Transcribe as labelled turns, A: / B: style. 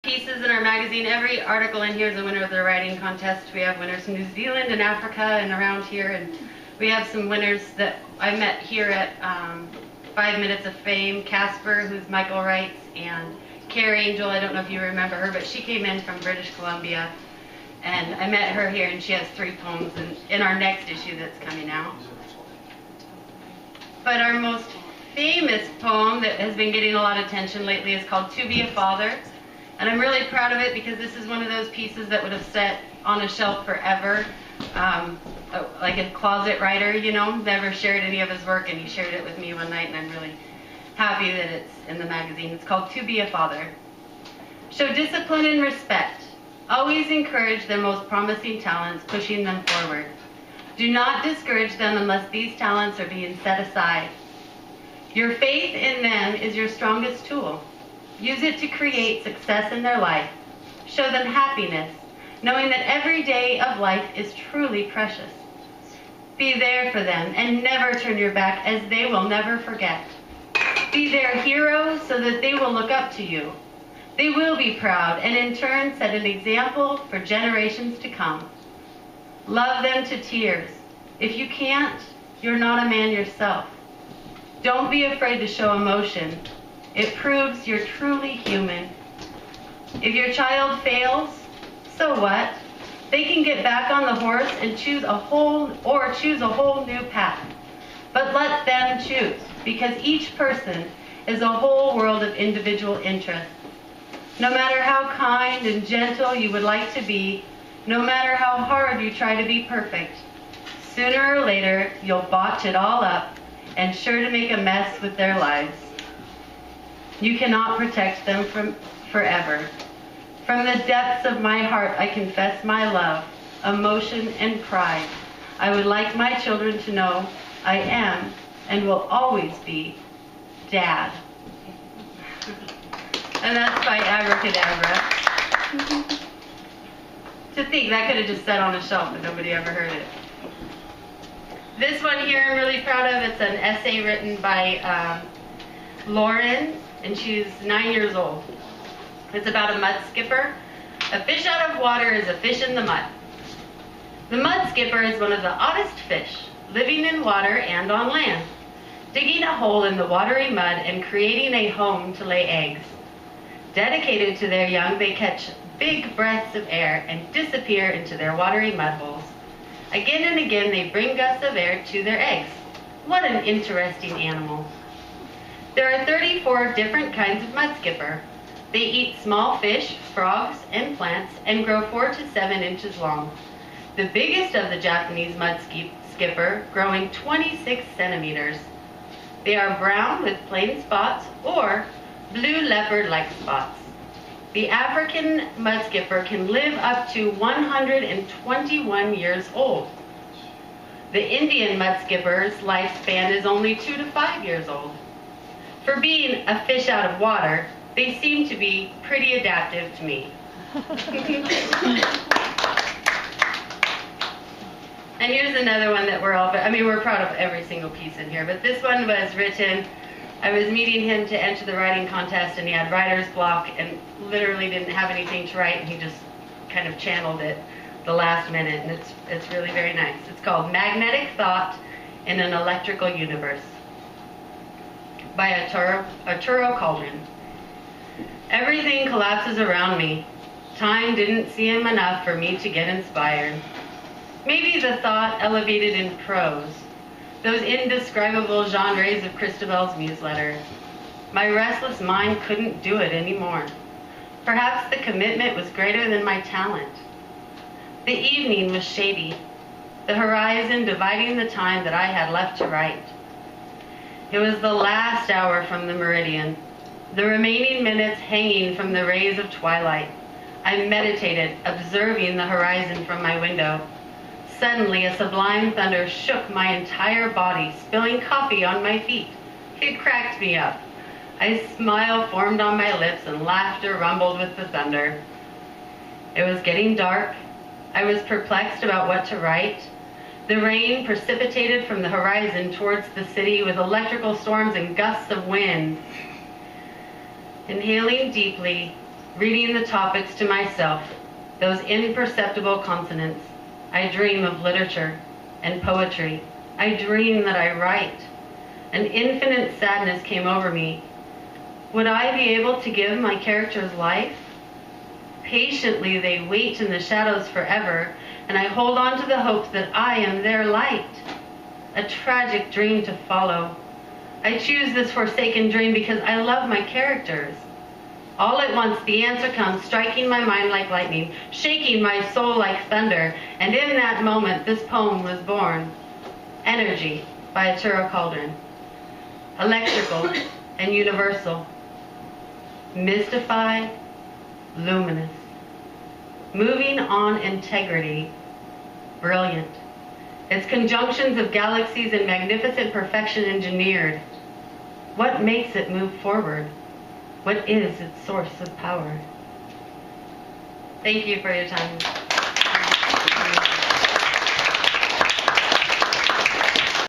A: Pieces in our magazine. Every article in here is a winner of the writing contest. We have winners from New Zealand and Africa and around here, and we have some winners that I met here at 5 Minutes of Fame. Casper, who's Michael Wright's, and Carrie Angel. I don't know if you remember her, but she came in from British Columbia, and I met her here, and she has 3 poems in our next issue that's coming out. But our most famous poem that has been getting a lot of attention lately is called To Be a Father. And I'm really proud of it because this is one of those pieces that would have sat on a shelf forever, like a closet writer, you know, never shared any of his work, and he shared it with me one night, and I'm really happy that it's in the magazine. It's called To Be a Father. Show discipline and respect. Always encourage their most promising talents, pushing them forward. Do not discourage them unless these talents are being set aside. Your faith in them is your strongest tool. Use it to create success in their life. Show them happiness, knowing that every day of life is truly precious. Be there for them and never turn your back, as they will never forget. Be their heroes so that they will look up to you. They will be proud and in turn set an example for generations to come. Love them to tears. If you can't, you're not a man yourself. Don't be afraid to show emotion. It proves you're truly human. If your child fails, so what? They can get back on the horse and choose a whole new path. But let them choose, because each person is a whole world of individual interests. No matter how kind and gentle you would like to be, no matter how hard you try to be perfect, sooner or later you'll botch it all up and sure to make a mess with their lives. You cannot protect them from forever. From the depths of my heart, I confess my love, emotion, and pride. I would like my children to know I am and will always be Dad. And that's by Abracadabra. To think that could have just sat on a shelf and nobody ever heard it. This one here I'm really proud of. It's an essay written by Lauren, and she's 9 years old. It's about a mud skipper. A fish out of water is a fish in the mud. The mud skipper is one of the oddest fish, living in water and on land, digging a hole in the watery mud and creating a home to lay eggs. Dedicated to their young, they catch big breaths of air and disappear into their watery mud holes. Again and again they bring gusts of air to their eggs. What an interesting animal. There are 34 different kinds of mud skipper. They eat small fish, frogs, and plants, and grow 4 to 7 inches long. The biggest of the Japanese mud skipper, growing 26 centimeters. They are brown with plain spots or blue leopard-like spots. The African mud skipper can live up to 121 years old. The Indian mud skipper's lifespan is only 2 to 5 years old. For being a fish out of water, they seem to be pretty adaptive to me. And here's another one that we're proud of every single piece in here, but this one was written, I was meeting him to enter the writing contest, and he had writer's block and literally didn't have anything to write, and he just kind of channeled it the last minute, and it's really very nice. It's called Magnetic Thought in an Electrical Universe by Arturo Caldron. Everything collapses around me. Time didn't see him enough for me to get inspired. Maybe the thought elevated in prose, those indescribable genres of Christabel's newsletter. My restless mind couldn't do it anymore. Perhaps the commitment was greater than my talent. The evening was shady, the horizon dividing the time that I had left to write. It was the last hour from the meridian, the remaining minutes hanging from the rays of twilight. I meditated, observing the horizon from my window. Suddenly, a sublime thunder shook my entire body, spilling coffee on my feet. It cracked me up. A smile formed on my lips and laughter rumbled with the thunder. It was getting dark. I was perplexed about what to write. The rain precipitated from the horizon towards the city with electrical storms and gusts of wind. Inhaling deeply, reading the topics to myself, those imperceptible consonants. I dream of literature and poetry. I dream that I write. An infinite sadness came over me. Would I be able to give my characters life? Patiently they wait in the shadows forever, and I hold on to the hope that I am their light. A tragic dream to follow. I choose this forsaken dream because I love my characters. All at once the answer comes, striking my mind like lightning, shaking my soul like thunder, and in that moment this poem was born. Energy by Arturo Caldron. Electrical and universal. Mystified, luminous. Moving on integrity, brilliant. Its conjunctions of galaxies in magnificent perfection engineered. What makes it move forward? What is its source of power? Thank you for your time.